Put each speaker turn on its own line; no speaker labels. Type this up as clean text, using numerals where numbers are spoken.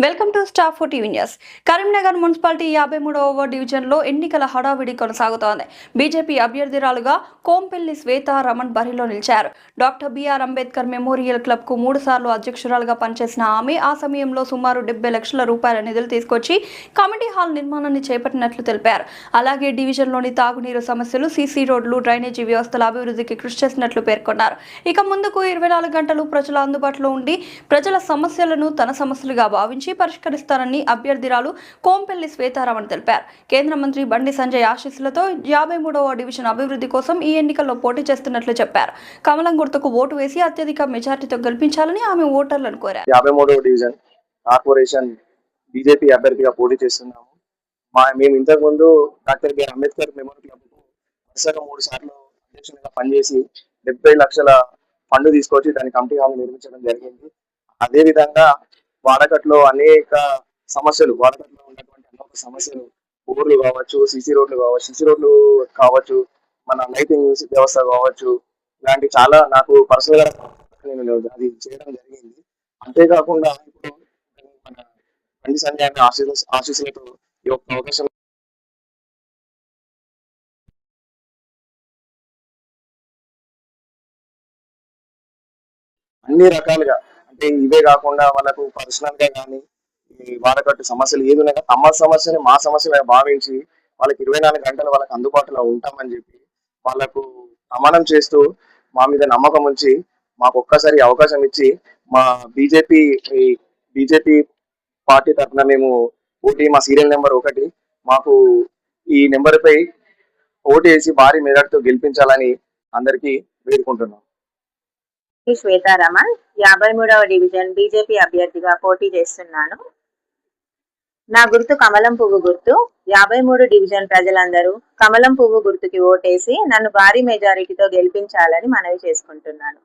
Welcome to star 4 TV news. Karimnagar municipality 53వ డివిజన్లో ఎన్నికల హడావిడి కొనసాగుతోంది. బీజేపీ అభ్యర్థిరాలుగా కోంపెల్లి శ్వేత రమణ్ బరిలో నిలిచారు. డాక్టర్ బిఆర్ అంబేద్కర్ మెమోరియల్ క్లబ్కు 3 సార్లు అధ్యక్షురాలుగా పనిచేసిన ఆమె ఆ సమయంలో సుమారు 70 లక్షల రూపాయల నిధులు తీసుకొచ్చి కమిటీ హాల్ నిర్మాణాన్ని చేపట్టినట్లు తెలిపారు. అలాగే డివిజన్లోని తాగునీరు సమస్యలు, సీసీ రోడ్లు, డ్రైనేజీ వ్యవస్థల అభివృద్ధికి కృషి చేసినట్లు పేర్కొన్నారు. ఇక ముందుకు 24 గంటలు ప్రజల అందుబాటులో ఉండి ప్రజల సమస్యలను తన సమస్యలుగా భావించి పరిష్కరిస్తారని అభ్యర్థిరాలు కోంపెల్లి శ్వేతారామన్ తెలిపారు. కేంద్ర మంత్రి బండి సంజయ్ ఆశీస్సులతో 53వ డివిజన్ అభివృద్ధి కోసం ఈ ఎన్నికల్లో పోటీ చేస్తున్నట్లు చెప్పారు. కమలం గుర్తుకు ఓటు వేసి అత్యధిక మెజార్టీతో గెలిపించాలని ఆమె ఓటర్లను కోరారు.
53వ డివిజన్ కార్పొరేషన్ బీజేపీ అభ్యర్థిగా పోటీ చేస్తున్నాము. మేము ఇంతకు ముందు డాక్టర్ బిఆర్ అంబేద్కర్ మెమోరియల్ క్లబ్కు వరుసగా 3 సార్లు అధ్యక్షునిగా పనిచేసి 70 లక్షల ఫండ్ తీసుకొచ్చి దాని కమిటీ హాల్ నిర్మించడం జరిగింది. అదే విధంగా వాడకట్లో అనేక సమస్యలు, వాడకట్లో ఉన్నటువంటి అనేక సమస్యలు, ఊర్లు కావచ్చు, సీసీ రోడ్లు కావచ్చు, మన లైటింగ్ వ్యవస్థ కావచ్చు, ఇలాంటి చాలా నాకు పర్సనల్ గా నేను అది చేయడం జరిగింది. అంతేకాకుండా ఇప్పుడు మన బండి సంజయ్ ఆశీస్సులతో ఈ యొక్క అవకాశం అన్ని రకాలుగా, అంటే ఇవే కాకుండా వాళ్ళకు పర్సనల్ గా కానీ ఈ వాడకట్టు సమస్యలు ఏది ఉన్నా తమ సమస్యని మా సమస్యగా భావించి వాళ్ళకి 24 గంటలు వాళ్ళకి అందుబాటులో ఉంటామని చెప్పి వాళ్ళకు ప్రమాణం చేస్తూ మా మీద నమ్మకం ఉంచి మాకు ఒక్కసారి అవకాశం ఇచ్చి మా బీజేపీ పార్టీ తరఫున మేము మా సీరియల్ నెంబర్ 1 మాకు ఈ నెంబర్ పై ఓటు వేసి భారీ మెజార్టీతో గెలిపించాలని అందరికీ వేడుకుంటున్నాం.
శ్వేతారమణ్ 53వ డివిజన్ బీజేపీ అభ్యర్థిగా పోటీ చేస్తున్నాను. నా గుర్తు కమలం పువ్వు గుర్తు. 53 డివిజన్ ప్రజలందరూ కమలం పువ్వు గుర్తుకి ఓటేసి నన్ను భారీ మెజారిటీతో గెలిపించాలని మనవి చేసుకుంటున్నాను.